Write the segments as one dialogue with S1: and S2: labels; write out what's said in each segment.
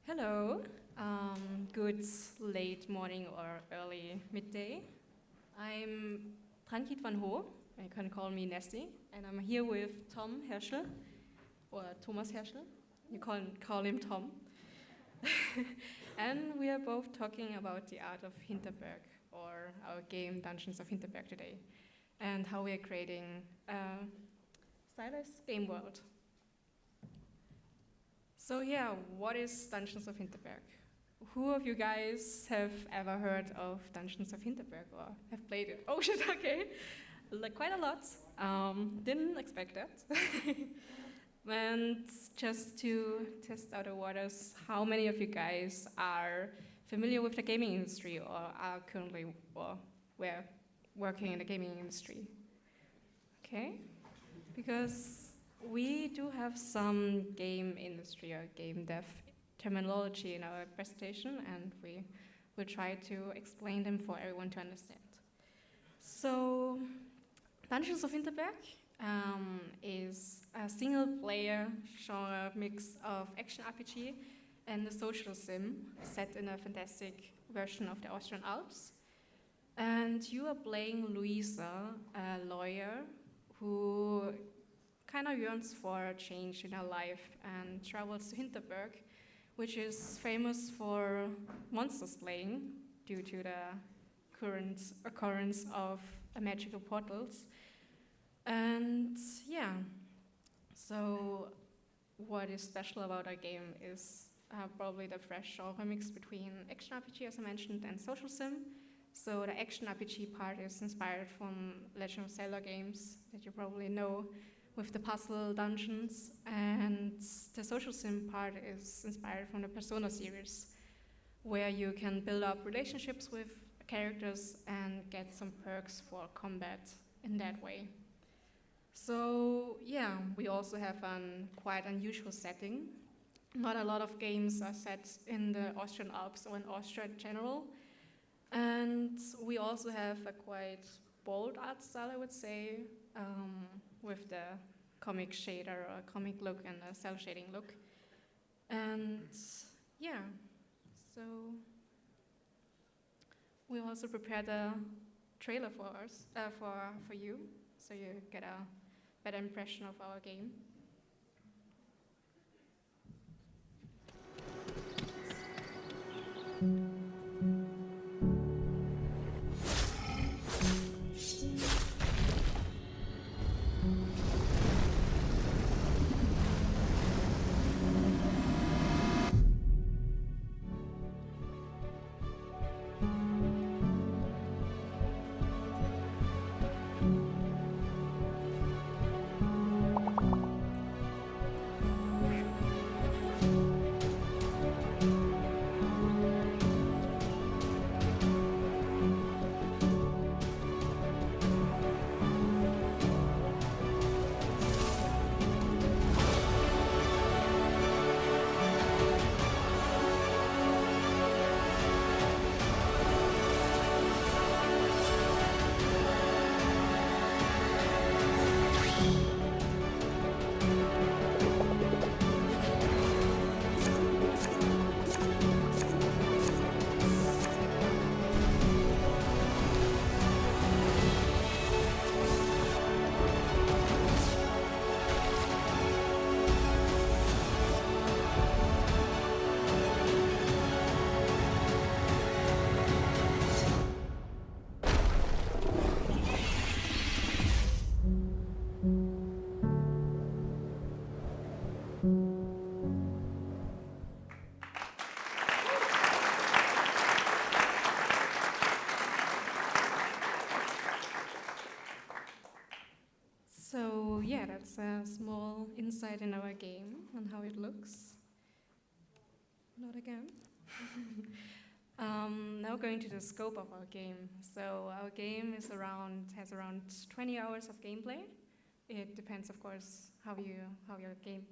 S1: Hello, good late morning or early midday. I'm Tran. You can call me Nesty, and I'm here with Tom Heschl, or Thomas Heschl. You can call him Tom. And we are both talking about the art of Hinterberg, or our game Dungeons of Hinterberg today, and how we are creating a stylized game world. So yeah, what is Dungeons of Hinterberg? Who of you guys have ever heard of Dungeons of Hinterberg or have played it? Oh shit, okay. Like quite a lot. Didn't expect that. And just to test out the waters, how many of you guys are familiar with the gaming industry or are currently or were working in the gaming industry? Okay, because we do have some game industry or game dev terminology in our presentation, and we will try to explain them for everyone to understand. So, Dungeons of Hinterberg is a single-player genre mix of action RPG and a social sim set in a fantastic version of the Austrian Alps. And you are playing Luisa, a lawyer who kind of yearns for a change in her life and travels to Hinterberg, which is famous for monster slaying due to the current occurrence of magical portals. And yeah, so what is special about our game is probably the fresh genre mix between action RPG, as I mentioned, and social sim. So the action RPG part is inspired from Legend of Zelda games that you probably know, with the puzzle dungeons, and the social sim part is inspired from the Persona series, where you can build up relationships with characters and get some perks for combat in that way. So yeah, we also have a quite unusual setting. Not a lot of games are set in the Austrian Alps or in Austria in general, and we also have a quite bold art style, I would say, with the comic shader or comic look and the cell shading look. And yeah, so we also prepared a trailer for us, for you, so you get a better impression of our game. So yeah, that's a small insight in our game and how it looks. Not again. Now going to the scope of our game. So our game has around 20 hours of gameplay. It depends, of course, how your game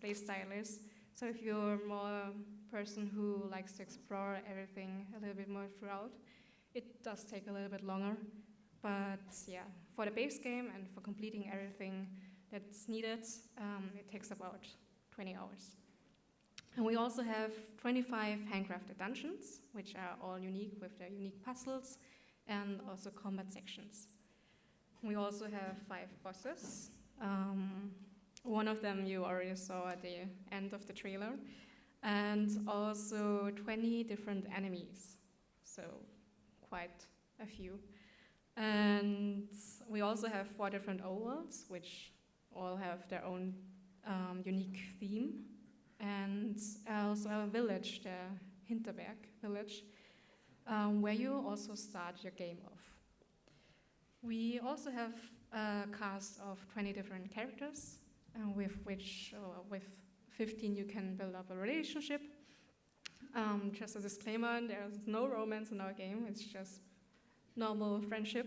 S1: play style is. So if you're more a person who likes to explore everything a little bit more throughout, it does take a little bit longer. But yeah, for the base game and for completing everything that's needed, it takes about 20 hours. And we also have 25 handcrafted dungeons, which are all unique with their unique puzzles and also combat sections. We also have 5 bosses. One of them you already saw at the end of the trailer, and also 20 different enemies, so quite a few. And we also have 4 different overworlds, which all have their own unique theme. And also a village, the Hinterberg village, where you also start your game off. We also have a cast of 20 different characters, with 15 you can build up a relationship. Just a disclaimer, there's no romance in our game, it's just normal friendship,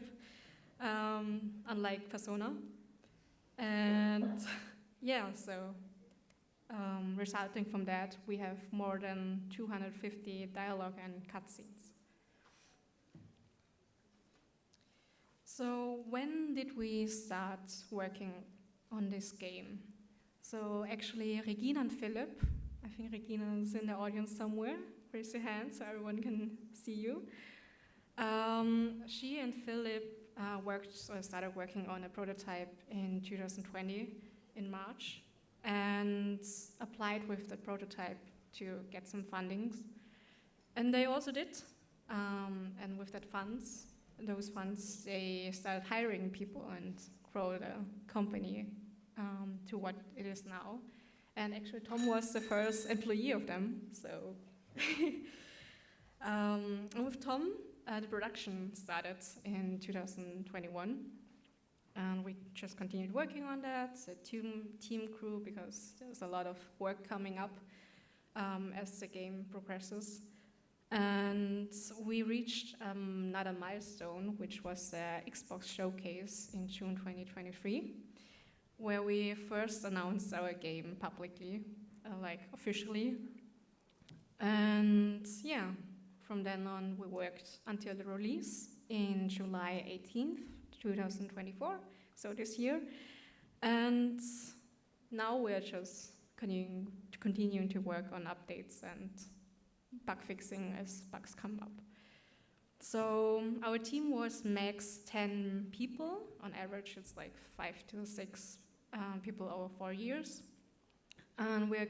S1: unlike Persona. And yeah, so resulting from that, we have more than 250 dialogue and cutscenes. So when did we start working on this game? So actually, Regina and Philip, I think Regina is in the audience somewhere. Raise your hand so everyone can see you. She and Philip started working on a prototype in 2020 in March, and applied with the prototype to get some fundings. And they also did. And with those funds, they started hiring people and grow the company to what it is now. And actually, Tom was the first employee of them. So, and with Tom, the production started in 2021. And we just continued working on that, a team crew, because there's a lot of work coming up as the game progresses. And we reached another milestone, which was the Xbox Showcase in June 2023, where we first announced our game publicly, officially. And yeah, from then on we worked until the release in July 18th, 2024, so this year. And now we're just continuing to work on updates and bug fixing as bugs come up. So our team was max 10 people. On average, it's like 5 to 6 people over 4 years. And we're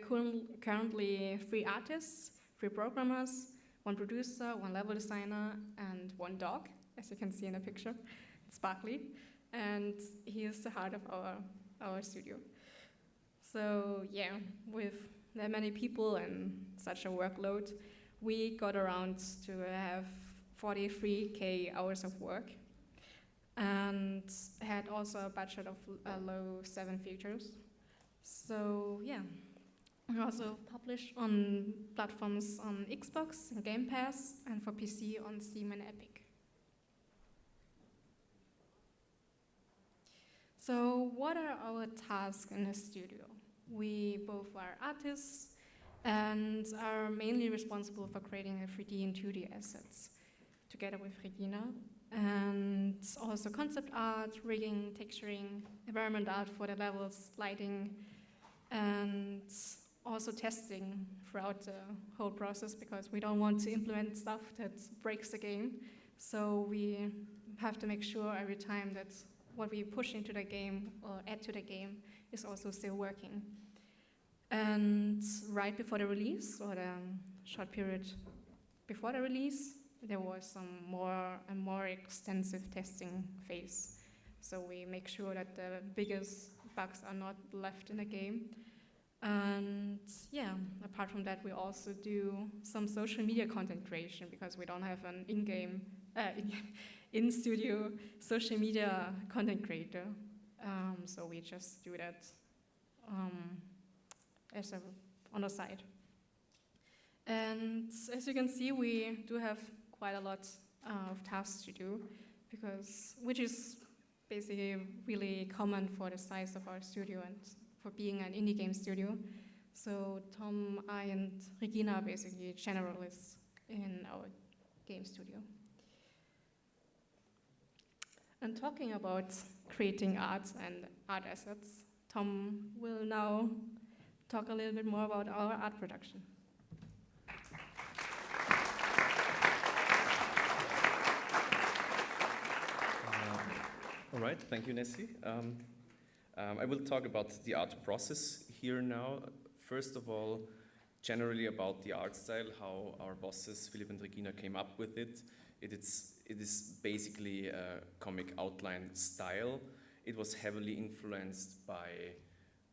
S1: currently 3 artists, 3 programmers, 1 producer, 1 level designer, and 1 dog, as you can see in the picture. Sparkly, and he is the heart of our studio. So yeah, with that many people and such a workload, we got around to have 43K hours of work, and had also a budget of low 7 figures. So yeah, we also publish on platforms on Xbox and Game Pass, and for PC on Steam and Epic. So what are our tasks in the studio? We both are artists and are mainly responsible for creating the 3D and 2D assets together with Regina, and also concept art, rigging, texturing, environment art for the levels, lighting, and also testing throughout the whole process, because we don't want to implement stuff that breaks the game. So we have to make sure every time that what we push into the game or add to the game is also still working. And right before the release, or the short period before the release, there was a more extensive testing phase. So we make sure that the biggest bugs are not left in the game. And yeah, apart from that, we also do some social media content creation, because we don't have an in-studio social media content creator. So we just do that on the side. And as you can see, we do have quite a lot of tasks to do, which is basically really common for the size of our studio and for being an indie game studio. So Tom, I, and Regina are basically generalists in our game studio. And talking about creating art and art assets, Tom will now talk a little bit more about our art production.
S2: right, thank you, Nessie. I will talk about the art process here now. First of all, generally about the art style, how our bosses, Philip and Regina, came up with it. It is basically a comic outline style. It was heavily influenced by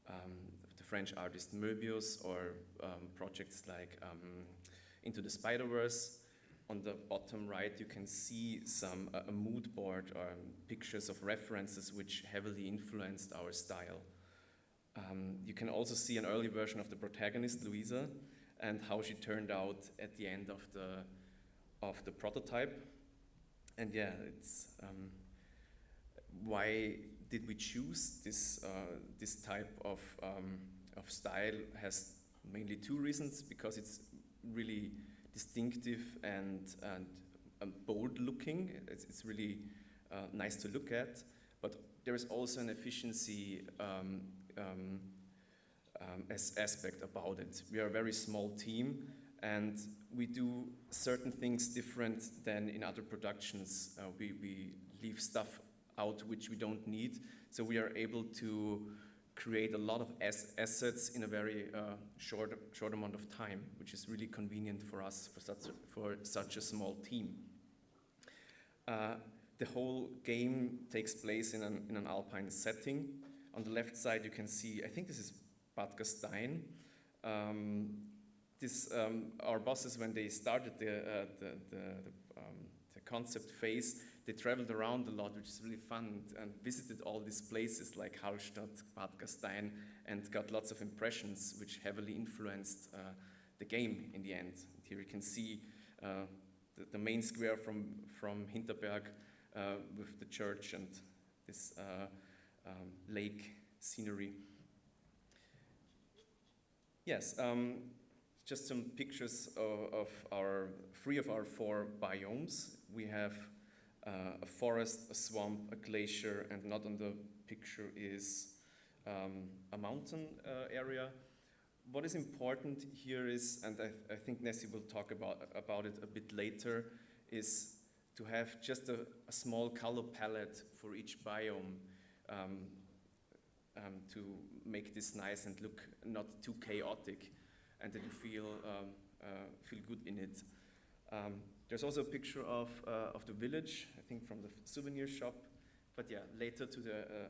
S2: the French artist Möbius or projects like Into the Spider-Verse. On the bottom right, you can see a mood board or pictures of references which heavily influenced our style. You can also see an early version of the protagonist, Louisa, and how she turned out at the end of the prototype. And yeah, it's why did we choose this type of style? Has mainly two reasons: because it's really distinctive and bold looking. It's really nice to look at, but there is also an efficiency aspect about it. We are a very small team, and we do certain things different than in other productions. We leave stuff out which we don't need, so we are able to create a lot of assets in a very short amount of time, which is really convenient for us for such a small team. The whole game takes place in an alpine setting. On the left side, you can see, I think this is Bad Gastein. Our bosses, when they started the concept phase, they traveled around a lot, which is really fun, and visited all these places like Hallstatt, Bad Gastein, and got lots of impressions which heavily influenced the game in the end. And here you can see the main square from Hinterberg with the church and this lake scenery. Yes, just some pictures of three of our four biomes. We have a forest, a swamp, a glacier, and not on the picture is a mountain area. What is important here is, and I think Nessie will talk about it a bit later, is to have just a small color palette for each biome to make this nice and look not too chaotic, and that you feel good in it. There's also a picture of the village, I think from the souvenir shop. But yeah, later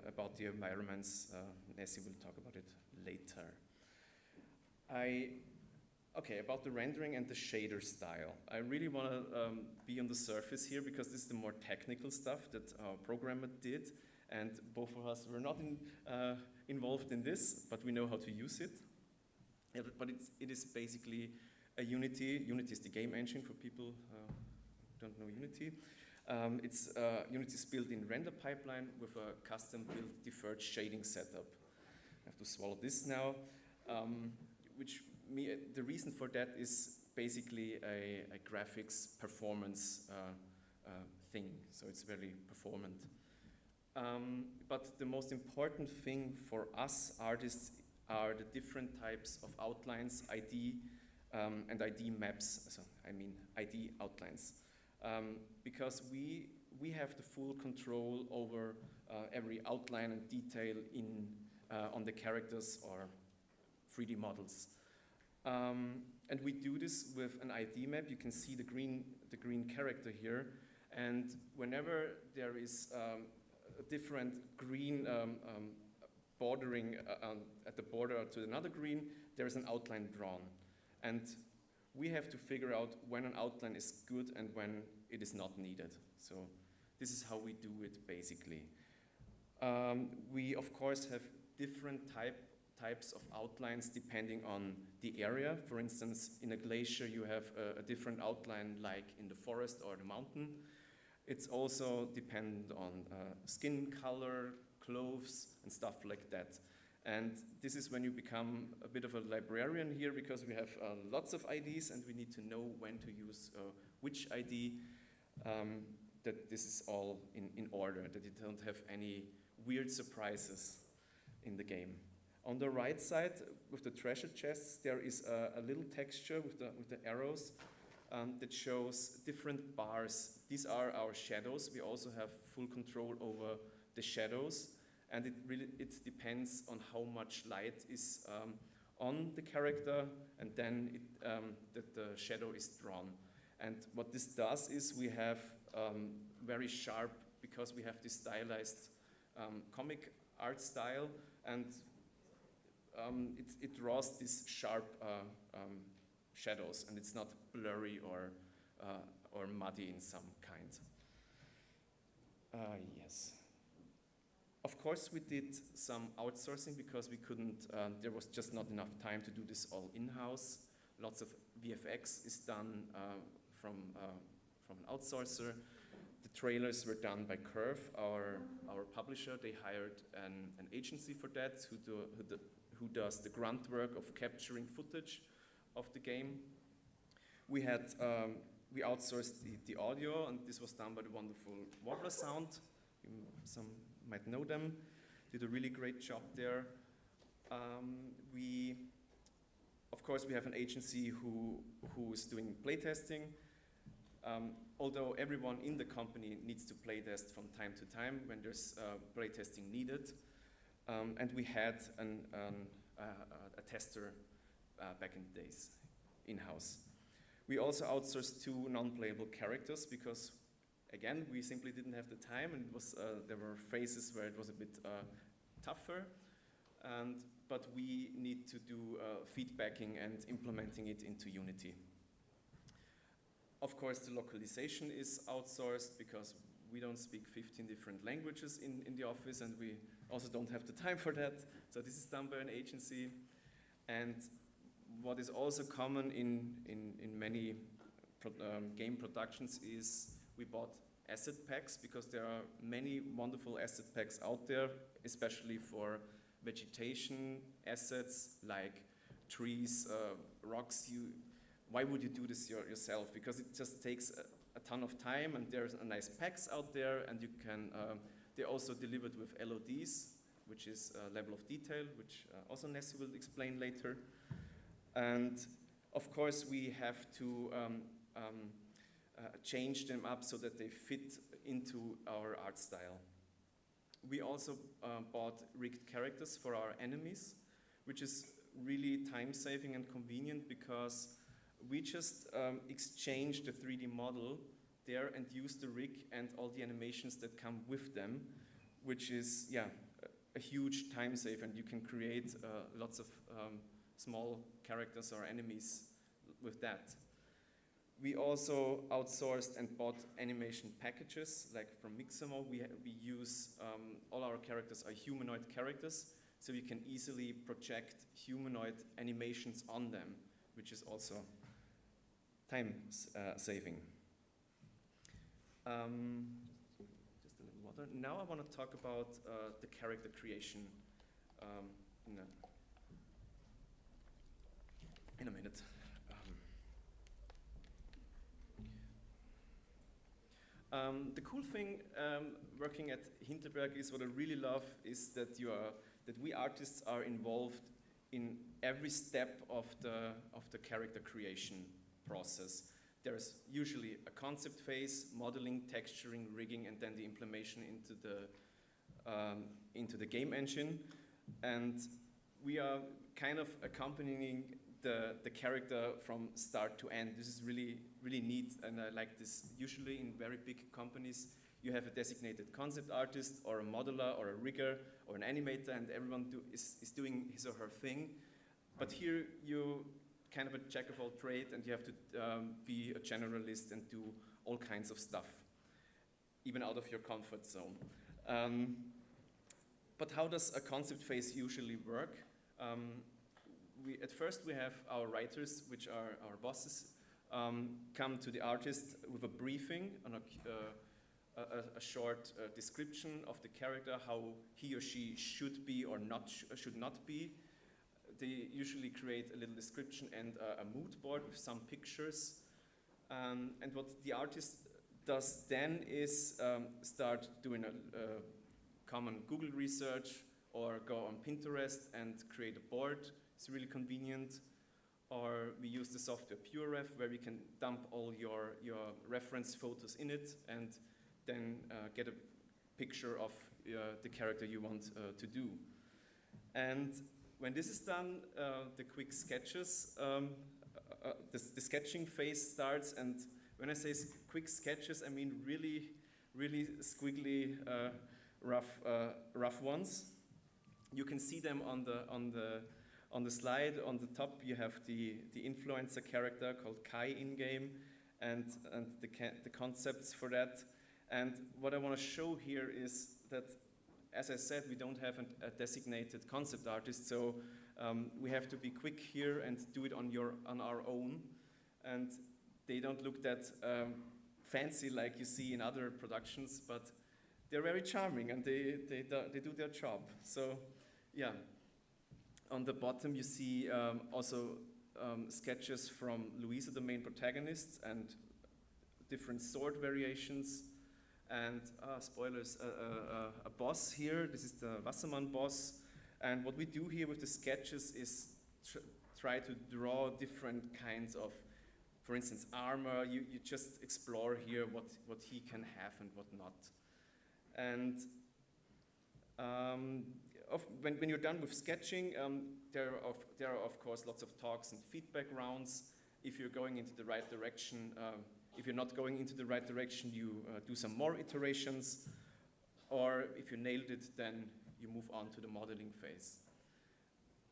S2: about the environments, Nessie will talk about it later. Okay, about the rendering and the shader style. I really want to be on the surface here because this is the more technical stuff that our programmer did, and both of us were not involved in this, but we know how to use it. Yeah, but it is basically a Unity. Unity is the game engine for people who don't know Unity. Unity is built in render pipeline with a custom-built deferred shading setup. I have to swallow this now. The reason for that is basically a graphics performance thing, so it's very performant. But the most important thing for us artists are the different types of outlines, ID, and ID maps, so I mean ID outlines. Because we have the full control over every outline and detail on the characters or 3D models. And we do this with an ID map. You can see the green character here, and whenever there is a different green bordering at the border to another green, there is an outline drawn. And we have to figure out when an outline is good and when it is not needed. So this is how we do it, basically. We, of course, have different types of outlines depending on the area. For instance, in a glacier, you have a different outline like in the forest or the mountain. It's also dependent on skin color, clothes, and stuff like that. And this is when you become a bit of a librarian here, because we have lots of IDs and we need to know when to use which ID, that this is all in order, that you don't have any weird surprises in the game. On the right side, with the treasure chests, there is a little texture with the arrows that shows different bars. These are our shadows. We also have full control over the shadows, and it depends on how much light is on the character, and then the shadow is drawn. And what this does is we have very sharp, because we have this stylized comic art style, and it draws these sharp shadows, and it's not blurry or muddy in some kind. Yes. Of course, we did some outsourcing because we couldn't, there was just not enough time to do this all in-house. Lots of VFX is done from an outsourcer. The trailers were done by Curve, our publisher. They hired an agency for that who does the grunt work of capturing footage of the game. We outsourced the audio, and this was done by the wonderful Wobbler Sound. Some might know them. Did a really great job there. Of course, we have an agency who is doing playtesting. Although everyone in the company needs to playtest from time to time when there's playtesting needed. And we had a tester back in the days in-house. We also outsourced 2 non-playable characters because, again, we simply didn't have the time, and there were phases where it was a bit tougher. But we need to do feedbacking and implementing it into Unity. Of course, the localization is outsourced because we don't speak 15 different languages in the office, and we also don't have the time for that. So this is done by an agency. And what is also common in many game productions is we bought asset packs, because there are many wonderful asset packs out there, especially for vegetation assets like trees, rocks. Why would you do this yourself? Because it just takes a ton of time, and there's nice packs out there, and you can. They're also delivered with LODs, which is level of detail, which also Nessie will explain later. And of course, we have to change them up so that they fit into our art style. We also bought rigged characters for our enemies, which is really time-saving and convenient because we just exchange the 3D model there and use the rig and all the animations that come with them, which is, yeah, a huge time save, and you can create lots of small characters or enemies with that. We also outsourced and bought animation packages, like from Mixamo. We use, all our characters are humanoid characters, so you can easily project humanoid animations on them, which is also time saving. Just a little water. Now I want to talk about the character creation in a minute. The cool thing working at Hinterberg is what I really love is that we artists are involved in every step of the character creation process. There's usually a concept phase, modeling, texturing, rigging, and then the implementation into the game engine. And we are kind of accompanying the character from start to end. This is really, really neat, and I like this. Usually in very big companies, you have a designated concept artist or a modeler or a rigger or an animator, and everyone is doing his or her thing. But here you kind of a jack of all trades, and you have to be a generalist and do all kinds of stuff, even out of your comfort zone. But how does a concept phase usually work? At first we have our writers, which are our bosses, come to the artist with a briefing on a short description of the character, how he or she should be or should not be. They usually create a little description and a mood board with some pictures. And what the artist does then is start doing a common Google research or go on Pinterest and create a board. It's really convenient. Or we use the software PureRef, where we can dump all your reference photos in it and then get picture of the character you want to do. And when this is done, the quick sketches, the sketching phase starts. And when I say quick sketches, I mean really, really squiggly, rough ones. You can see them on the slide. On the top, you have the influencer character called Khiet in-game, and the concepts for that. And what I want to show here is that, as I said, we don't have a designated concept artist, so we have to be quick here and do it on our own. And they don't look that fancy like you see in other productions, but they're very charming and they do their job. So, yeah. On the bottom, you see also sketches from Louisa, the main protagonist, and different sword variations. And spoilers, a boss here. This is the Wassermann boss. And what we do here with the sketches is try to draw different kinds of, for instance, armor. You just explore here what he can have and what not. And when you're done with sketching, there are of course lots of talks and feedback rounds. If you're going into the right direction, if you're not going into the right direction, you do some more iterations, or if you nailed it, then you move on to the modeling phase.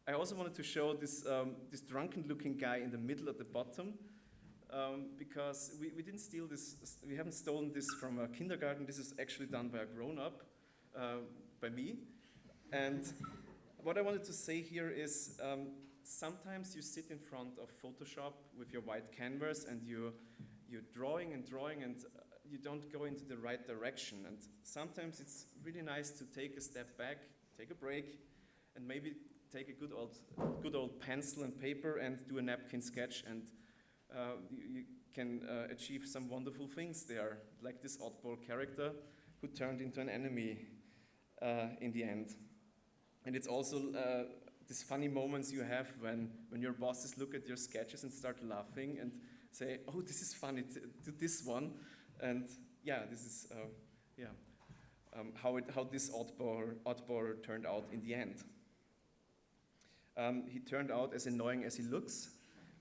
S2: I also wanted to show this drunken-looking guy in the middle at the bottom, because we didn't steal this. We haven't stolen this from a kindergarten. This is actually done by a grown-up, by me. And what I wanted to say here is, sometimes you sit in front of Photoshop with your white canvas and you're drawing and you don't go into the right direction. And sometimes it's really nice to take a step back, take a break, and maybe take a good old pencil and paper and do a napkin sketch, and you can achieve some wonderful things there, like this oddball character who turned into an enemy in the end. And it's also these funny moments you have when your bosses look at your sketches and start laughing and say, "Oh, this is funny, do this one." And yeah, this is how this oddball turned out in the end. He turned out as annoying as he looks.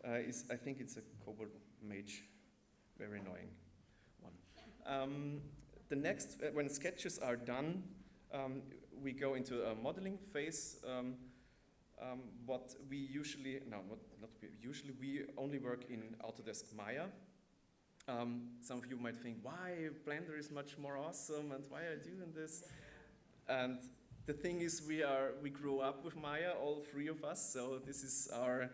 S2: I think it's a kobold mage, very annoying one. The next, when sketches are done, we go into a modeling phase. What we usually, we only work in Autodesk Maya. Some of you might think, why Blender is much more awesome and why are you doing this? And the thing is, we grew up with Maya, all three of us, so this is our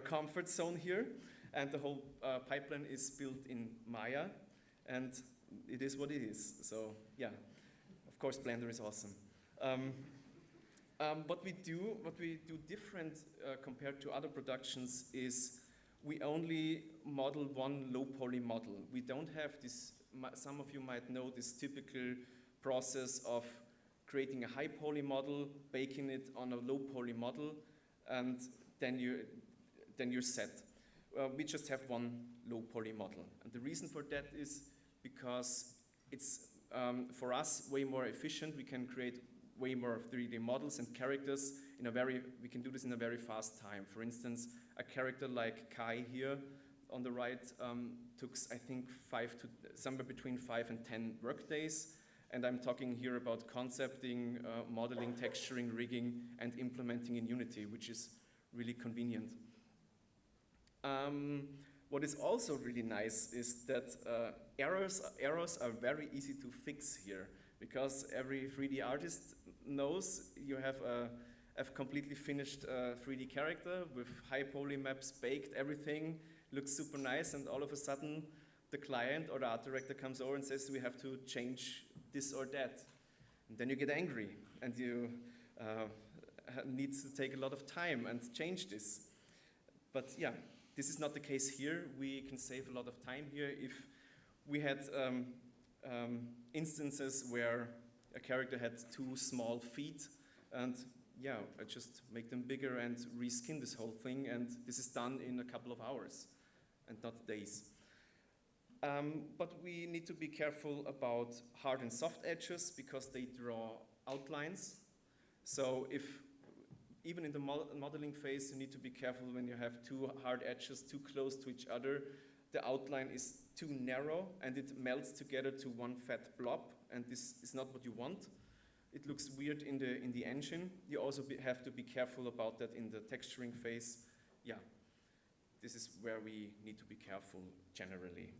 S2: comfort zone here. And the whole pipeline is built in Maya, and it is what it is. So yeah, of course Blender is awesome. What we do different compared to other productions is we only model one low poly model. We don't have this, some of you might know this typical process of creating a high poly model, baking it on a low poly model, and then you're set. We just have one low poly model. And the reason for that is because it's, for us, way more efficient. We can create way more 3D models and characters we can do this in a very fast time. For instance, a character like Kai here on the right took, I think, somewhere between 5 and 10 work days. And I'm talking here about concepting, modeling, texturing, rigging, and implementing in Unity, which is really convenient. What is also really nice is that errors are very easy to fix here, because every 3D artist knows you have a completely finished 3D character with high poly maps, baked, everything looks super nice, and all of a sudden the client or the art director comes over and says we have to change this or that. And then you get angry and you need to take a lot of time and change this. But yeah, this is not the case here. We can save a lot of time here. If we had instances where a character had 2 small feet, and yeah, I just make them bigger and reskin this whole thing, and this is done in a couple of hours and not days. But we need to be careful about hard and soft edges because they draw outlines. So even in the modeling phase, you need to be careful when you have two hard edges too close to each other. The outline is too narrow and it melts together to one fat blob, and this is not what you want. It looks weird in the engine. You also have to be careful about that in the texturing phase. Yeah, this is where we need to be careful generally.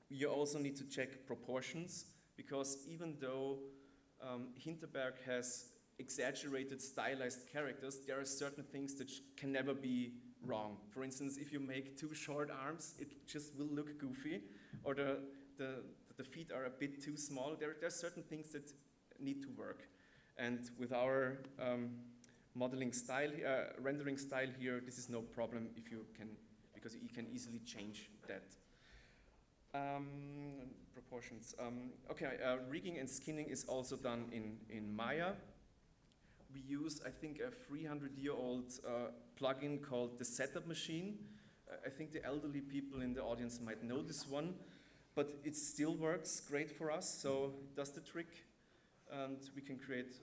S2: You also need to check proportions, because even though Hinterberg has exaggerated, stylized characters, there are certain things that can never be wrong. For instance, if you make too short arms, it just will look goofy, or the feet are a bit too small. There are certain things that need to work. And with our modeling style, rendering style here, this is no problem if you can, because you can easily change that. Proportions. Rigging and skinning is also done in Maya. We use, I think, a 300-year-old plugin called the Setup Machine. I think the elderly people in the audience might know this one, but it still works great for us, so it does the trick, and we can create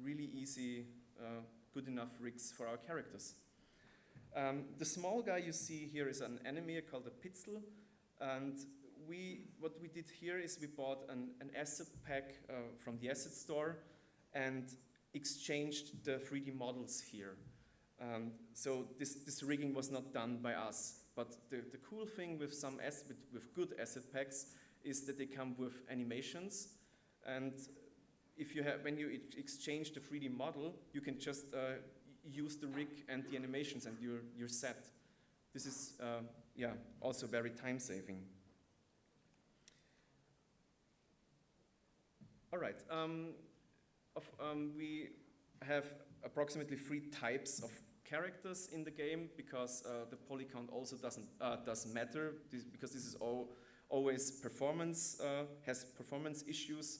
S2: really easy, good enough rigs for our characters. The small guy you see here is an enemy called a Pixel, and what we did here is we bought an asset pack from the asset store and exchanged the 3D models here. So this rigging was not done by us, but the cool thing with with good asset packs is that they come with animations, and when you exchange the 3D model, you can just use the rig and the animations, and you're set. This is also very time-saving. All right. We have approximately 3 types of characters in the game, because the poly count also does matter, because this is always performance, has performance issues.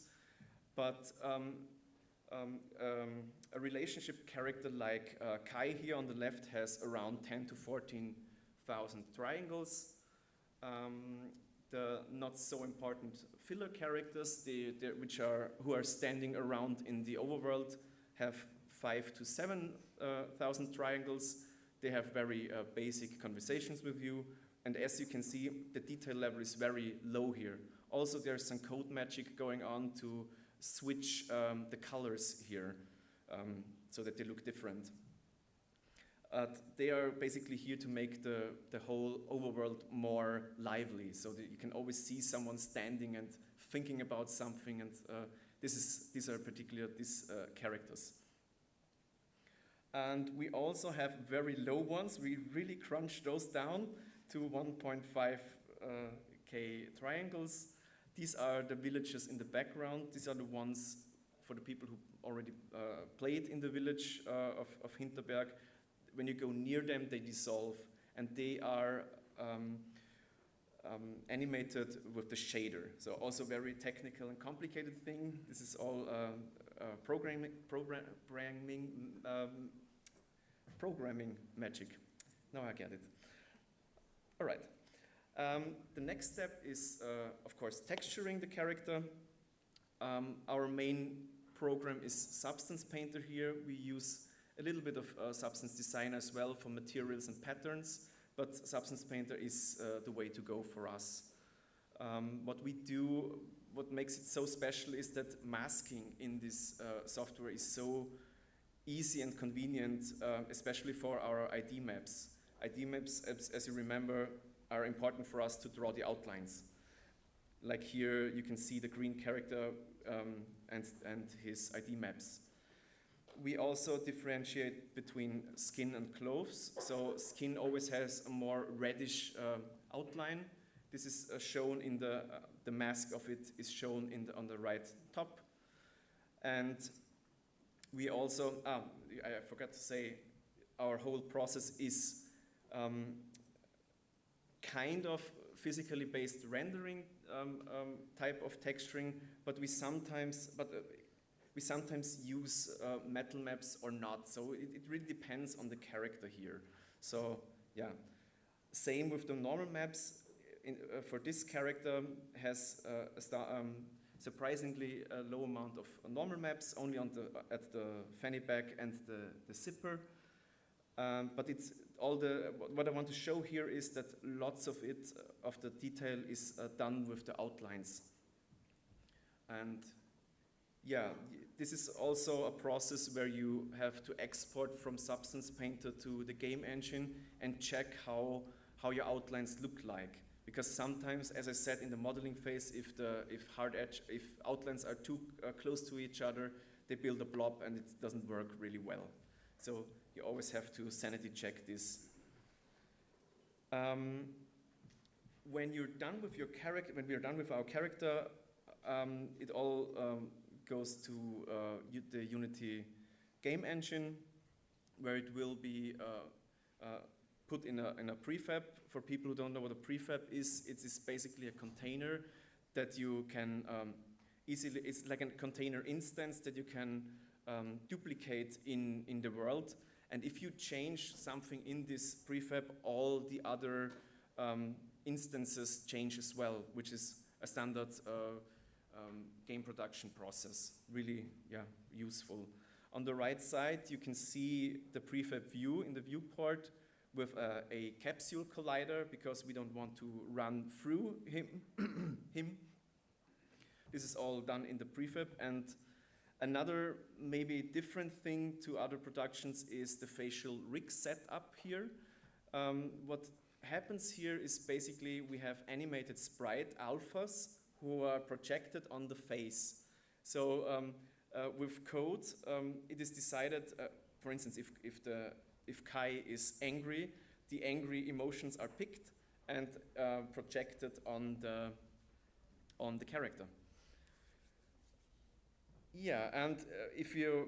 S2: But a relationship character like Kai here on the left has around 10 to 14,000 triangles. The not so important filler characters, who are standing around in the overworld, have 5 to 7,000 triangles. They have very basic conversations with you, and as you can see, the detail level is very low here. Also, there's some code magic going on to switch the colors here so that they look different. They are basically here to make the whole overworld more lively, so that you can always see someone standing and thinking about something, and these are particularly these characters. And we also have very low ones. We really crunch those down to 1.5K triangles. These are the villages in the background. These are the ones for the people who already played in the village of Hinterberg. When you go near them, they dissolve, and they are animated with the shader. So also very technical and complicated thing. This is all programming magic. Now I get it. All right. The next step is, of course, texturing the character. Our main program is Substance Painter here. We use a little bit of Substance Designer as well for materials and patterns, but Substance Painter is the way to go for us. What we do, what makes it so special, is that masking in this software is so easy and convenient, especially for our ID maps. ID maps, as you remember, are important for us to draw the outlines. Like here, you can see the green character and his ID maps. We also differentiate between skin and clothes. So skin always has a more reddish outline. This is shown in the mask of it is shown on the right top. And we also, I forgot to say, our whole process is kind of physically based rendering type of texturing, but we sometimes use metal maps or not. So it really depends on the character here. So yeah, same with the normal maps. for this character has surprisingly a low amount of normal maps, only on at the fanny pack and the zipper. But it's what I want to show here is that lots of the detail is done with the outlines. And yeah, this is also a process where you have to export from Substance Painter to the game engine and check how your outlines look like. Because sometimes, as I said in the modeling phase, if outlines are too close to each other, they build a blob and it doesn't work really well. So you always have to sanity check this. When you're done with your character, when we're done with our character, it all goes to the Unity game engine, where it will be put in a prefab. For people who don't know what a prefab is, it is basically a container that you can easily, it's like a container instance that you can duplicate in the world. And if you change something in this prefab, all the other instances change as well, which is a standard game production process. Really, yeah, useful. On the right side, you can see the prefab view in the viewport with a capsule collider, because we don't want to run through him. This is all done in the prefab. And another maybe different thing to other productions is the facial rig setup here. What happens here is basically we have animated sprite alphas who are projected on the face. So with code, it is decided, for instance, if Kai is angry, the angry emotions are picked and projected on the character. Yeah, and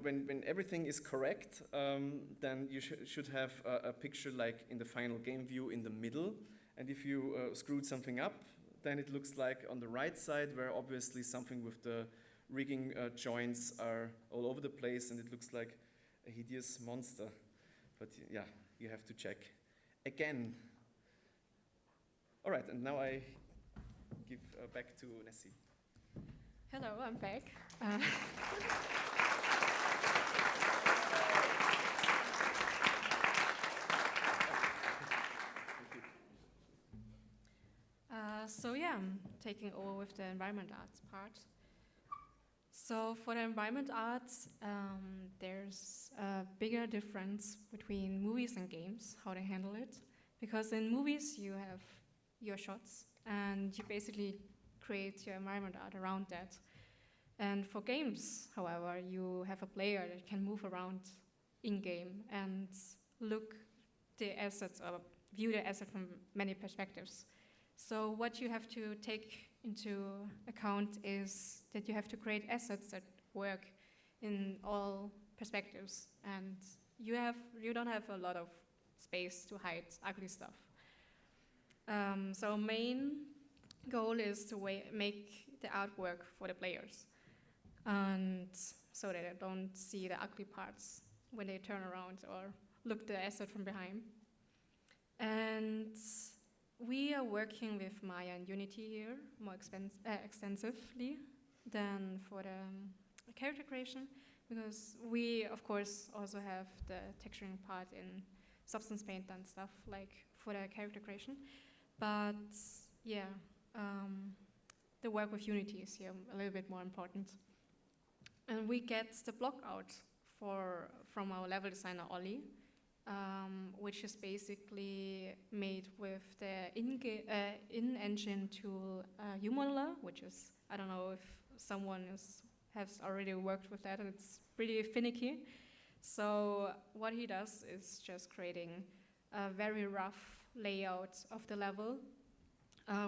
S2: when everything is correct, then you should have a picture like in the final game view in the middle. And if you screwed something up, then it looks like on the right side, where obviously something with the rigging joints are all over the place, and it looks like a hideous monster. But yeah, you have to check again. All right, and now I give back to Nessie.
S1: Hello, I'm back. So yeah, I'm taking over with the environment arts part. So for the environment arts, there's a bigger difference between movies and games, how they handle it. Because in movies, you have your shots, and you basically create your environment art around that. And for games, however, you have a player that can move around in-game and look the assets or view the asset from many perspectives. So what you have to take into account is that you have to create assets that work in all perspectives, and you don't have a lot of space to hide ugly stuff. So main goal is to make the artwork for the players, and so that they don't see the ugly parts when they turn around or look the asset from behind. And we are working with Maya and Unity here more extensively than for the character creation, because we, of course, also have the texturing part in Substance Paint and stuff like for the character creation. But yeah, the work with Unity is here a little bit more important. And we get the block out from our level designer, Ollie, which is basically made with the in-engine tool UModeler, which is, I don't know if someone has already worked with that, and it's pretty finicky. So what he does is just creating a very rough layout of the level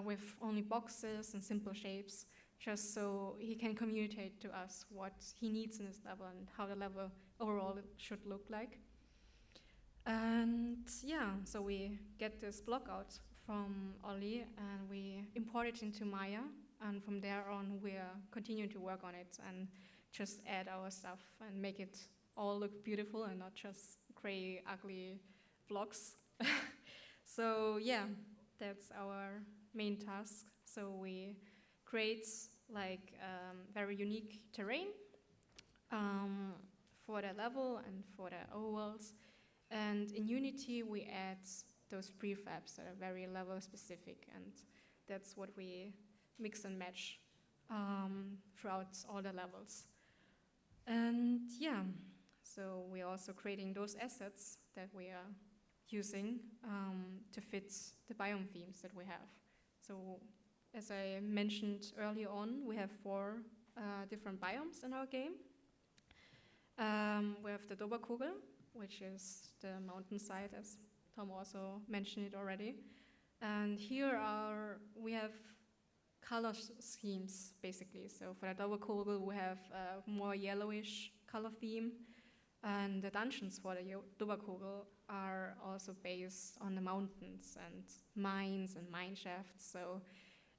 S1: with only boxes and simple shapes, just so he can communicate to us what he needs in his level and how the level overall should look like. And yeah, so we get this block out from Ollie and we import it into Maya, and from there on we are continuing to work on it and just add our stuff and make it all look beautiful and not just gray, ugly blocks. So yeah, that's our main task. So we create like very unique terrain for the level and for the overworlds. And in Unity, we add those prefabs that are very level specific, and that's what we mix and match throughout all the levels. And yeah, so we're also creating those assets that we are using to fit the biome themes that we have. So as I mentioned earlier on, we have 4 different biomes in our game. We have the Doberkugel, which is the mountainside, as Tom also mentioned it already. And here we have color schemes, basically. So for the Doberkugel, we have a more yellowish color theme. And the dungeons for the Doberkugel are also based on the mountains and mines and mine shafts. So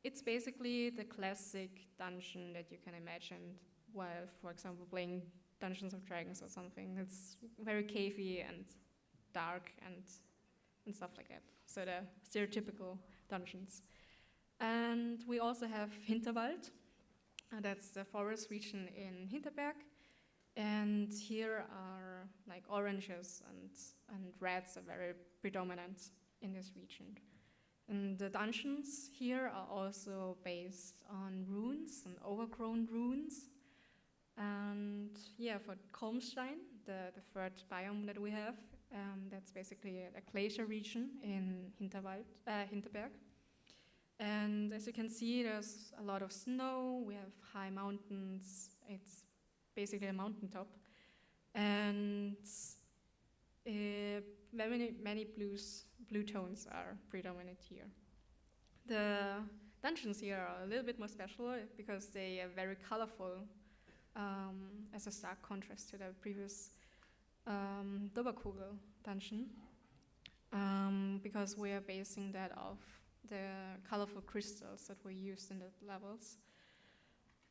S1: it's basically the classic dungeon that you can imagine while, for example, playing Dungeons of Dragons or something. It's very cavey and dark and stuff like that. So the stereotypical dungeons. And we also have Hinterwald. That's the forest region in Hinterberg. And here are like oranges and reds are very predominant in this region. And the dungeons here are also based on ruins and overgrown ruins. And yeah, for Kolmstein, the 3rd biome that we have, that's basically a glacier region in Hinterberg. And as you can see, there's a lot of snow, we have high mountains, it's basically a mountaintop. And many blue tones are predominant here. The dungeons here are a little bit more special because they are very colorful, as a stark contrast to the previous Doberkugel dungeon, because we are basing that off the colorful crystals that were used in the levels.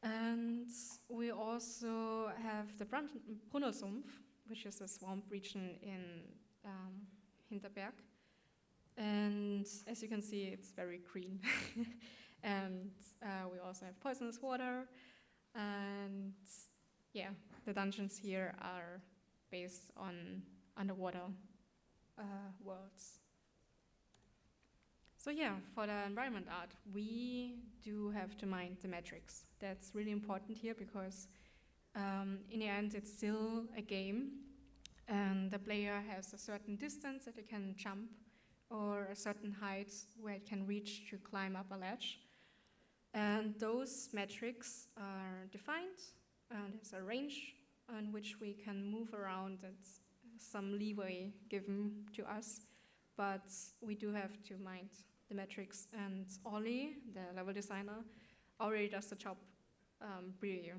S1: And we also have the Brunnersumpf, which is a swamp region in Hinterberg. And as you can see, it's very green. And we also have poisonous water. And yeah, the dungeons here are based on underwater worlds. So yeah, for the environment art, we do have to mind the metrics. That's really important here because in the end, it's still a game, and the player has a certain distance that it can jump or a certain height where it can reach to climb up a ledge. And those metrics are defined, and there's a range on which we can move around and some leeway given to us, but we do have to mind the metrics. And Ollie, the level designer, already does the job really,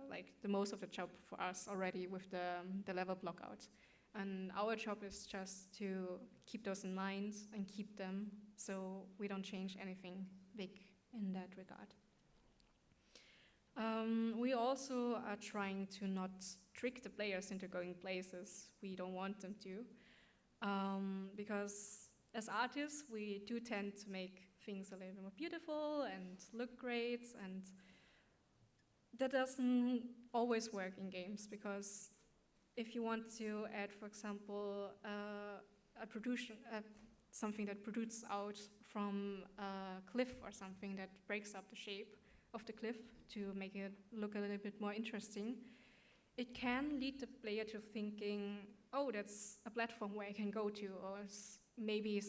S1: like the most of the job for us already with the level blockout. And our job is just to keep those in mind and keep them so we don't change anything big in that regard. We also are trying to not trick the players into going places we don't want them to, because as artists we do tend to make things a little bit more beautiful and look great, and that doesn't always work in games, because if you want to add, for example, something that protrudes out from a cliff or something that breaks up the shape of the cliff to make it look a little bit more interesting, it can lead the player to thinking, oh, that's a platform where I can go to, or maybe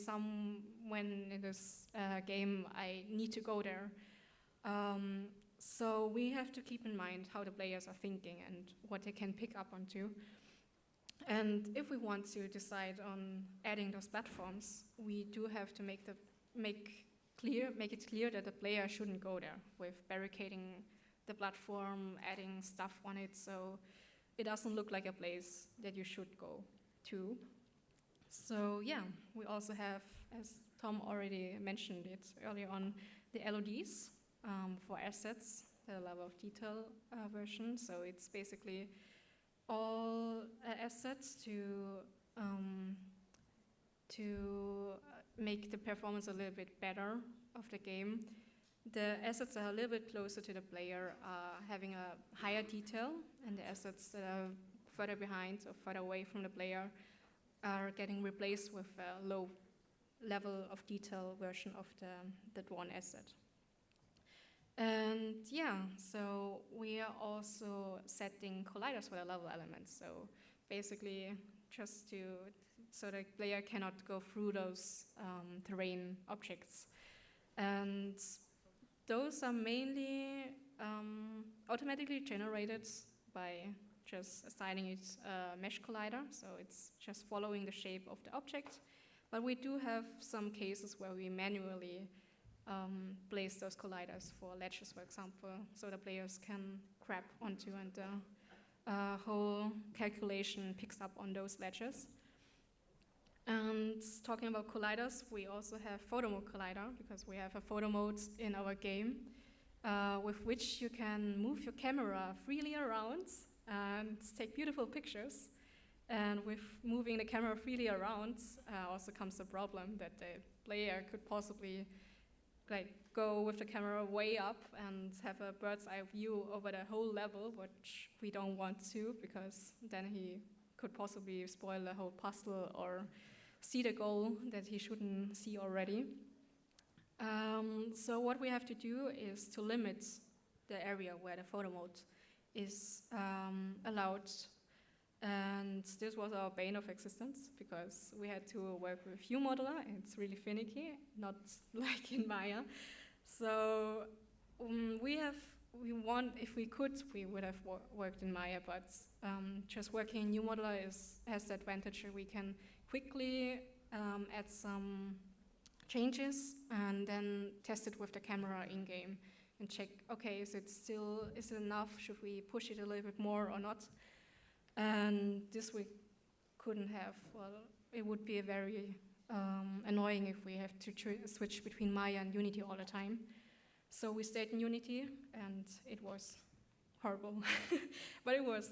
S1: when in this game I need to go there. So we have to keep in mind how the players are thinking and what they can pick up onto. And if we want to decide on adding those platforms, we do have to make it clear that the player shouldn't go there, with barricading the platform, adding stuff on it, so it doesn't look like a place that you should go to. So yeah, we also have, as Tom already mentioned it earlier on, the LODs for assets, the level of detail version. So it's basically all assets to make the performance a little bit better of the game, the assets that are a little bit closer to the player are having a higher detail, and the assets that are further behind or further away from the player are getting replaced with a low level of detail version of that one asset. And yeah, so we are also setting colliders for the level elements. So basically, so the player cannot go through those terrain objects. And those are mainly automatically generated by just assigning it a mesh collider. So it's just following the shape of the object. But we do have some cases where we manually place those colliders for ledges, for example, so the players can grab onto, and the whole calculation picks up on those ledges. And talking about colliders, we also have photo mode collider, because we have a photo mode in our game with which you can move your camera freely around and take beautiful pictures. And with moving the camera freely around also comes the problem that the player could possibly go with the camera way up and have a bird's eye view over the whole level, which we don't want to, because then he could possibly spoil the whole puzzle or see the goal that he shouldn't see already. So what we have to do is to limit the area where the photo mode is allowed. And this was our bane of existence, because we had to work with UModeler. It's really finicky, not like in Maya. So if we could, we would have worked in Maya, but just working in UModeler has the advantage that we can quickly add some changes and then test it with the camera in-game and check, okay, is it enough? Should we push it a little bit more or not? And this we couldn't have. Well, it would be very annoying if we have to switch between Maya and Unity all the time. So we stayed in Unity, and it was horrible. But it was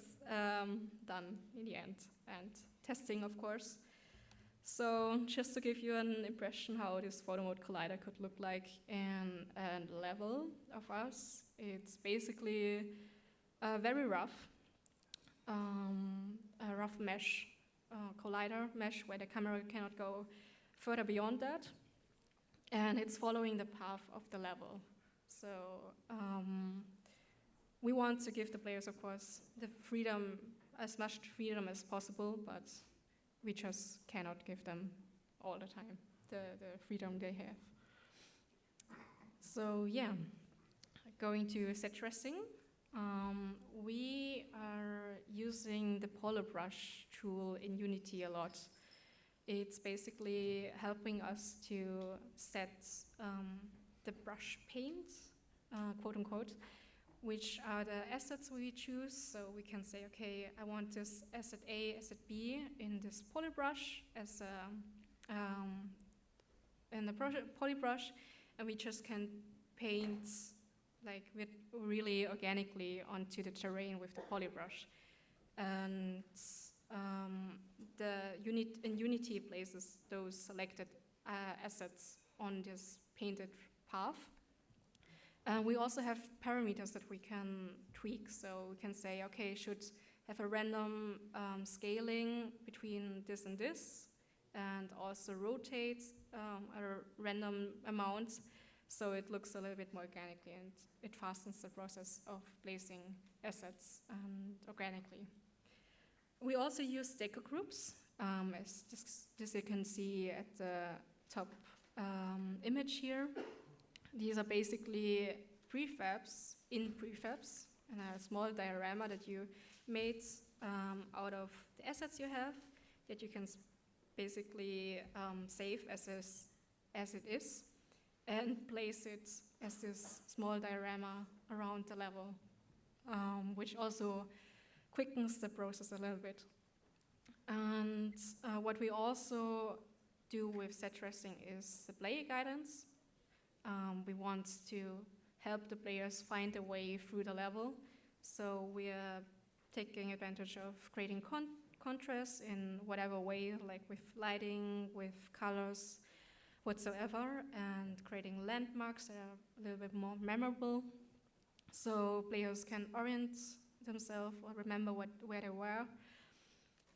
S1: done in the end, and testing, of course. So just to give you an impression how this photo mode collider could look like in a level of us, it's basically very rough. A rough mesh collider mesh where the camera cannot go further beyond that, and it's following the path of the level. So we want to give the players, of course, the freedom, as much freedom as possible, but we just cannot give them all the time the freedom they have. So yeah, going to set dressing. We are using the polar brush tool in Unity a lot. It's basically helping us to set the brush paint, quote unquote, which are the assets we choose. So we can say, okay, I want this asset A, asset B in this polybrush as in the polybrush, and we just can paint with really organically onto the terrain with the polybrush. And in Unity places those selected assets on this painted path. We also have parameters that we can tweak. So we can say, okay, should have a random scaling between this and this, and also rotate a random amount, so it looks a little bit more organically, and it fastens the process of placing assets organically. We also use deco groups, as this you can see at the top image here. These are basically prefabs in prefabs, and a small diorama that you made out of the assets you have, that you can basically save as it is, and place it as this small diorama around the level, which also quickens the process a little bit. And what we also do with set dressing is the player guidance. We want to help the players find a way through the level, so we are taking advantage of creating contrast in whatever way, like with lighting, with colors, whatsoever, and creating landmarks that are a little bit more memorable, so players can orient themselves or remember where they were.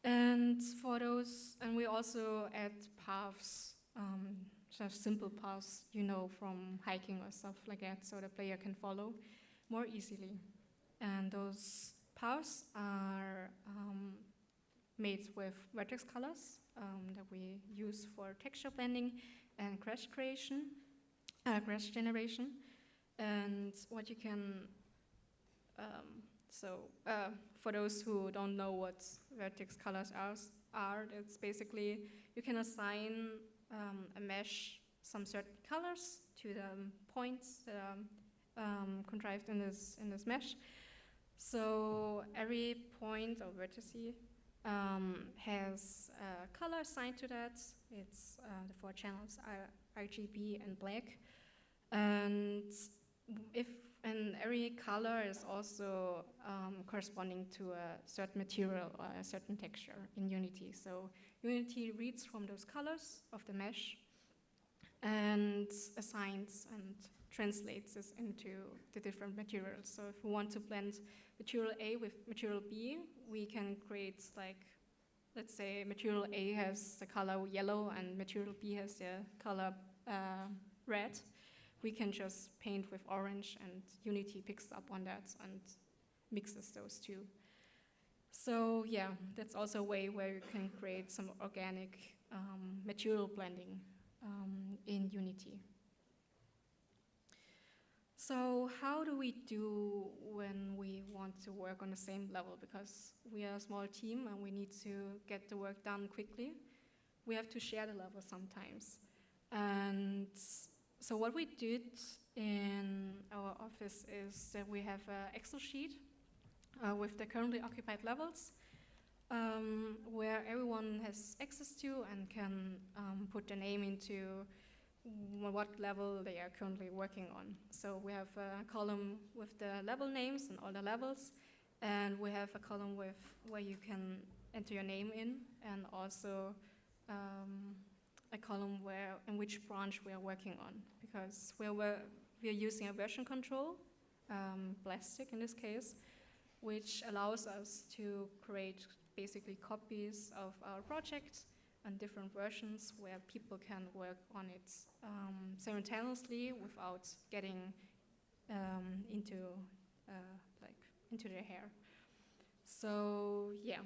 S1: And for those, and we also add paths, just simple paths, from hiking or stuff like that, so the player can follow more easily. And those paths are made with vertex colors that we use for texture blending and crash generation. And what you can, for those who don't know what vertex colors are, it's basically you can assign a mesh some certain colors to the points that are contrived in this mesh. So every point or vertex has a color assigned to that. It's the 4 channels are RGB and black, and every color is also corresponding to a certain material or a certain texture in Unity. So Unity reads from those colors of the mesh and assigns and translates this into the different materials. So if we want to blend material A with material B, we can create, like, let's say material A has the color yellow and material B has the color red. We can just paint with orange, and Unity picks up on that and mixes those two. So yeah, that's also a way where you can create some organic material blending in Unity. So how do we do when we want to work on the same level? Because we are a small team and we need to get the work done quickly. We have to share the level sometimes. And so what we did in our office is that we have an Excel sheet with the currently occupied levels where everyone has access to and can put their name into what level they are currently working on. So we have a column with the level names and all the levels, and we have a column with where you can enter your name in, and also a column in which branch we are working on, because we are using a version control, plastic in this case, which allows us to create basically copies of our project and different versions where people can work on it simultaneously without getting into their hair. So yeah,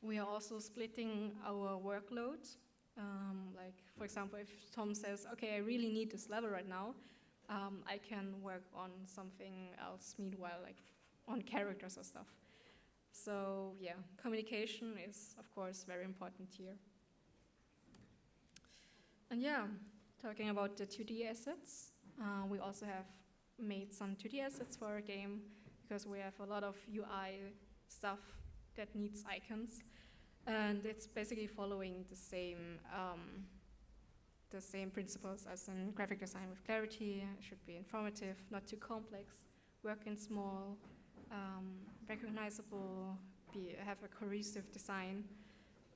S1: we are also splitting our workload. Like, for example, if Tom says, okay, I really need this level right now, I can work on something else meanwhile, like on characters or stuff. So yeah, communication is, of course, very important here. And yeah, talking about the 2D assets, we also have made some 2D assets for our game, because we have a lot of UI stuff that needs icons. And it's basically following the same principles as in graphic design with clarity. It should be informative, not too complex, work in small, recognizable, have a cohesive design.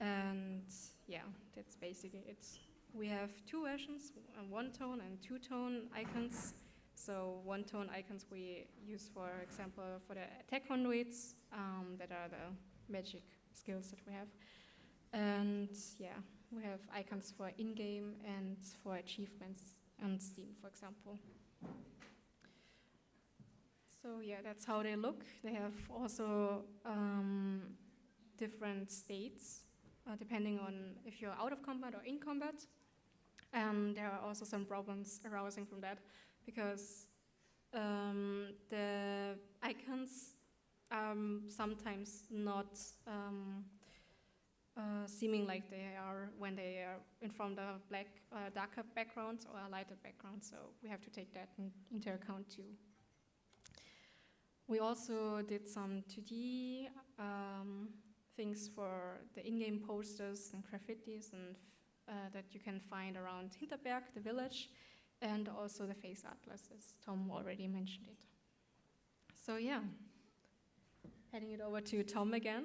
S1: And yeah, that's basically it. We have 2 versions, 1-tone and 2-tone icons. So 1-tone icons we use, for example, for the attack conduits, that are the magic skills that we have. And yeah, we have icons for in-game and for achievements on Steam, for example. So yeah, that's how they look. They have also different states, depending on if you're out of combat or in combat. And there are also some problems arising from that, because the icons are sometimes not seeming like they are when they are in front of darker backgrounds or a lighter background. So we have to take that into account too. We also did some 2D things for the in-game posters and graffitis and that you can find around Hinterberg, the village, and also the face atlases. Tom already mentioned it. So yeah, heading it over to Tom again.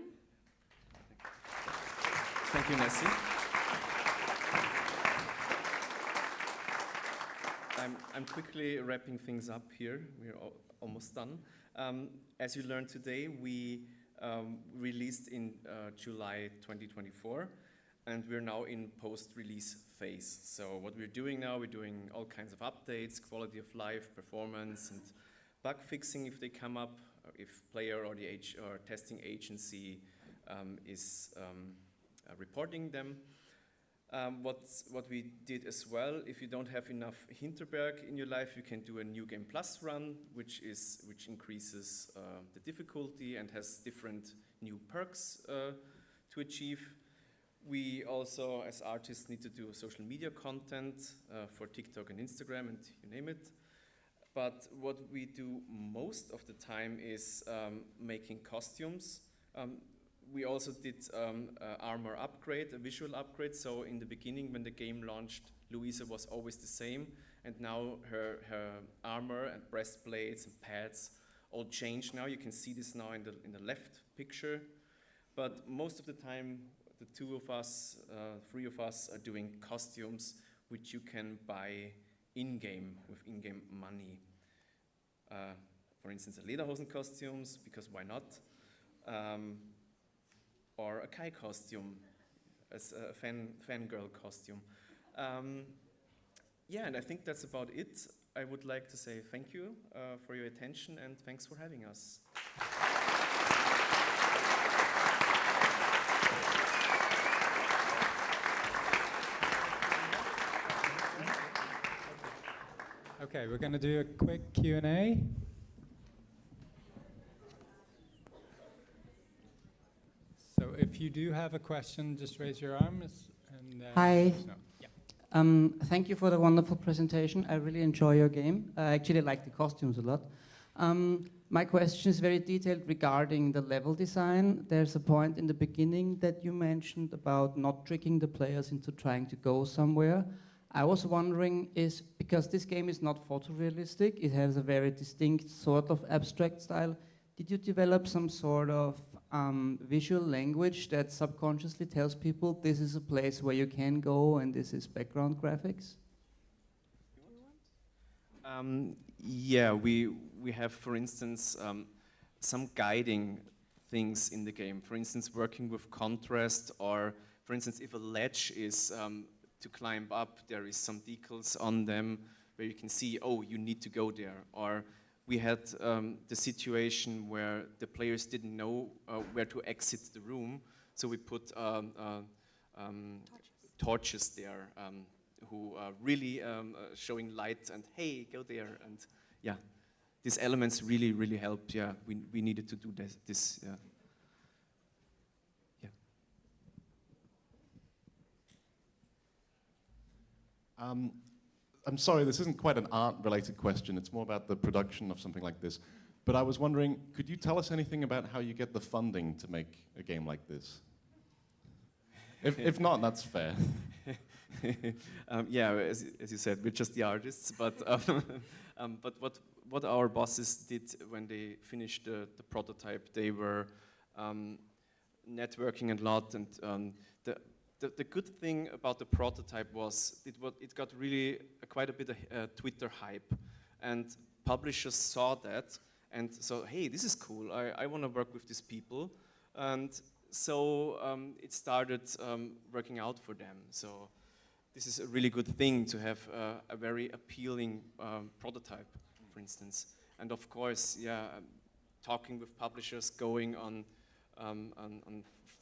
S2: Thank you, Nessie. I'm quickly wrapping things up here. We're almost done. As you learned today, we released in July 2024, and we're now in post-release phase. So what we're doing now, we're doing all kinds of updates, quality of life, performance, and bug fixing if they come up, if player or the or testing agency is reporting them. What we did as well, if you don't have enough Hinterberg in your life, you can do a New Game Plus run, which increases the difficulty and has different new perks to achieve. We also, as artists, need to do social media content for TikTok and Instagram and you name it. But what we do most of the time is making costumes. We also did armor upgrade, a visual upgrade. So in the beginning, when the game launched, Louisa was always the same, and now her armor and breastplates and pads all changed. Now you can see this now in the left picture. But most of the time, the three of us are doing costumes which you can buy in-game with in-game money. For instance, Lederhosen costumes, because why not? Or a Kai costume, as a fangirl costume. Yeah, and I think that's about it. I would like to say thank you for your attention, and thanks for having us.
S3: Okay, we're going to do a quick Q&A. So if you do have a question, just raise your arms. And,
S4: Hi.
S3: Yeah.
S4: Thank you for the wonderful presentation. I really enjoy your game. I actually like the costumes a lot. My question is very detailed regarding the level design. There's a point in the beginning that you mentioned about not tricking the players into trying to go somewhere. I was wondering, is because this game is not photorealistic, it has a very distinct sort of abstract style, did you develop some sort of visual language that subconsciously tells people this is a place where you can go and this is background graphics?
S2: Yeah, we have, for instance, some guiding things in the game. For instance, working with contrast, or for instance, if a ledge is to climb up, there is some decals on them where you can see, oh, you need to go there. Or we had the situation where the players didn't know where to exit the room, so we put torches there who are really showing light and, hey, go there. And yeah, these elements really, really helped. Yeah, we needed to do this. Yeah.
S5: I'm sorry, this isn't quite an art-related question. It's more about the production of something like this. But I was wondering, could you tell us anything about how you get the funding to make a game like this? If not, that's fair.
S2: Yeah, as you said, we're just the artists. But what our bosses did when they finished the prototype, they were networking a lot, and the good thing about the prototype was it got really quite a bit of Twitter hype, and publishers saw that and so, hey, this is cool, I want to work with these people, and so it started working out for them. So this is a really good thing to have a very appealing prototype, for instance. And of course, yeah, talking with publishers, going on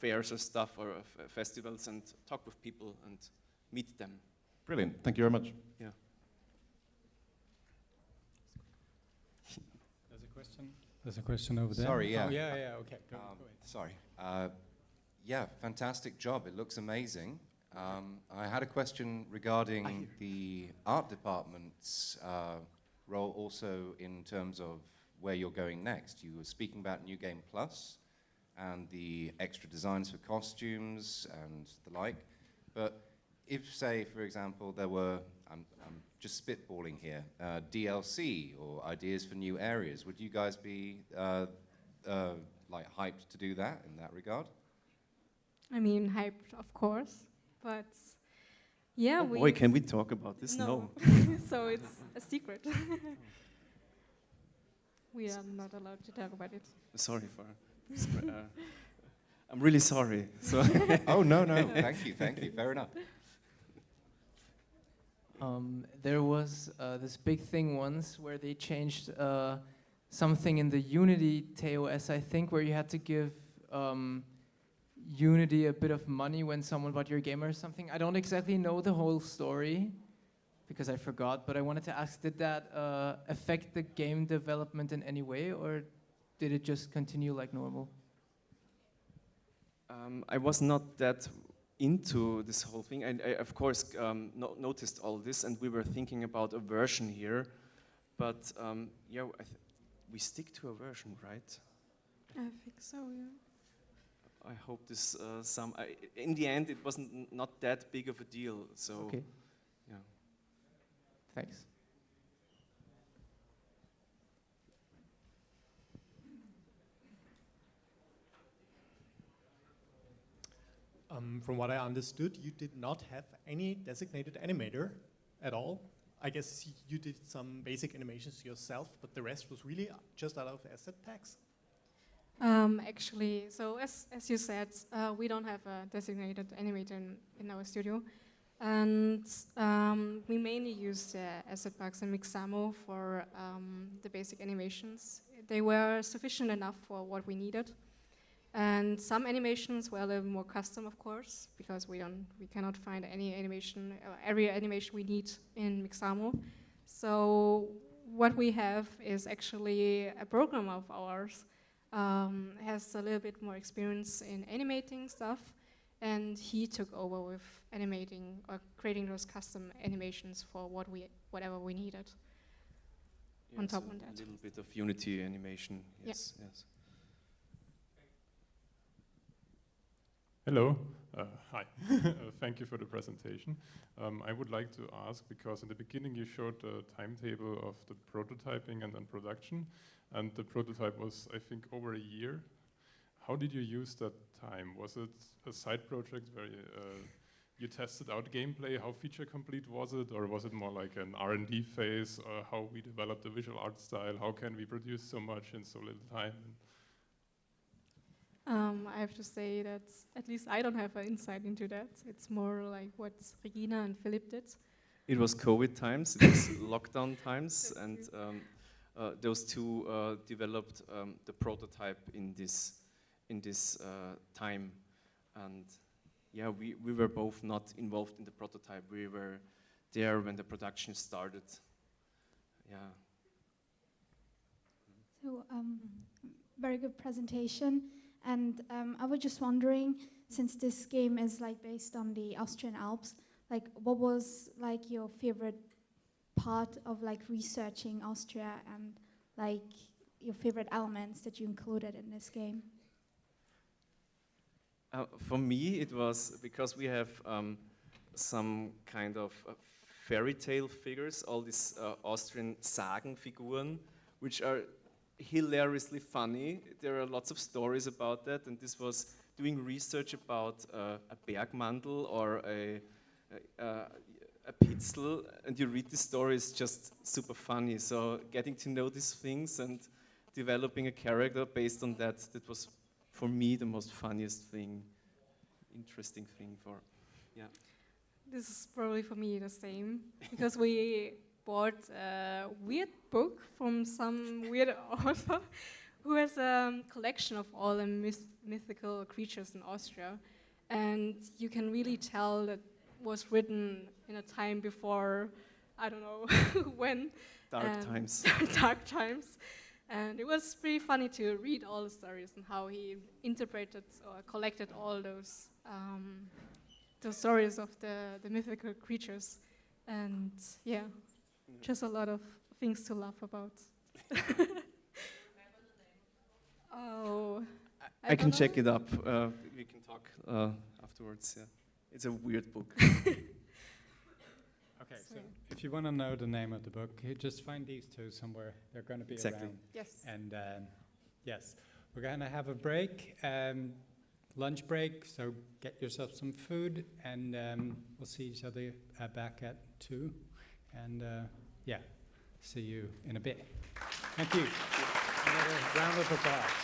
S2: fairs or stuff, or festivals, and talk with people and meet them.
S5: Brilliant. Thank you very much.
S2: Yeah.
S3: There's a question. There's a question over there.
S6: Sorry, yeah.
S3: Oh, yeah, okay. Go ahead.
S6: Sorry. Yeah, fantastic job. It looks amazing. I had a question regarding the art department's role also in terms of where you're going next. You were speaking about New Game Plus and the extra designs for costumes and the like. But if, say, for example, there were, I'm just spitballing here, DLC or ideas for new areas, would you guys be like hyped to do that in that regard?
S1: I mean, hyped, of course, but Yeah,
S2: Oh boy, can we talk about this? No.
S1: So it's a secret. We are not allowed to talk about it.
S2: Sorry for. I'm really sorry. So
S6: Oh, no, no, thank you, fair enough.
S7: There was this big thing once where they changed something in the Unity TOS, I think, where you had to give Unity a bit of money when someone bought your game or something. I don't exactly know the whole story because I forgot, but I wanted to ask, did that affect the game development in any way, or did it just continue like normal?
S2: I was not that into this whole thing. I of course, noticed all this, and we were thinking about a version here. But yeah, we stick to a version, right?
S1: I think so, yeah.
S2: I hope this in the end, it wasn't not that big of a deal. So,
S7: Okay.
S2: yeah.
S7: Thanks.
S8: From what I understood, you did not have any designated animator at all. I guess you did some basic animations yourself, but the rest was really just out of asset packs?
S1: Actually, so as you said, we don't have a designated animator in our studio. And we mainly use asset packs and Mixamo for the basic animations. They were sufficient enough for what we needed. And some animations were a little more custom, of course, because we cannot find any animation, every animation we need in Mixamo. So what we have is actually a program of ours, has a little bit more experience in animating stuff, and he took over with animating or creating those custom animations for whatever we needed.
S2: Yeah,
S1: On top
S2: so
S1: of that.
S2: a little bit of Unity animation. Yes, yes.
S9: Hello. Hi. Thank you for the presentation. I would like to ask, because in the beginning you showed the timetable of the prototyping and then production, and the prototype was, I think, over a year. How did you use that time? Was it a side project where you tested out gameplay? How feature complete was it? Or was it more like an R&D phase? How we developed the visual art style? How can we produce so much in so little time?
S1: I have to say that at least I don't have an insight into that. It's more like what Regina and Philip did.
S2: It was COVID times, it was lockdown times, and those two developed the prototype in this time. And yeah, we were both not involved in the prototype. We were there when the production started. Yeah.
S10: So, very good presentation. And I was just wondering, since this game is like based on the Austrian Alps, like what was like your favorite part of like researching Austria, and like your favorite elements that you included in this game?
S2: For me, it was because we have some kind of fairy tale figures, all these Austrian Sagenfiguren, which are hilariously funny. There are lots of stories about that, and this was doing research about a Bergmandel or a Pitzel, and you read the story, it's just super funny. So getting to know these things and developing a character based on that, that was for me the most funniest thing, interesting thing for, yeah.
S1: This is probably for me the same, because we bought a weird book from some weird author who has a collection of all the mythical creatures in Austria. And you can really tell that was written in a time before, I don't know when.
S2: Dark times.
S1: Dark times. And it was pretty funny to read all the stories and how he interpreted or collected all those stories of the mythical creatures. And yeah, just a lot of things to laugh about. Oh,
S2: I can check it up. We can talk afterwards. Yeah, it's a weird book.
S3: Okay, so if you want to know the name of the book, you just find these two somewhere. They're going to be
S2: Exactly.
S3: around.
S1: yes.
S3: And yes, we're going to have a break. lunch break, so get yourself some food, and we'll see each other back at 2. And yeah, see you in a bit. Thank you. Another round of applause.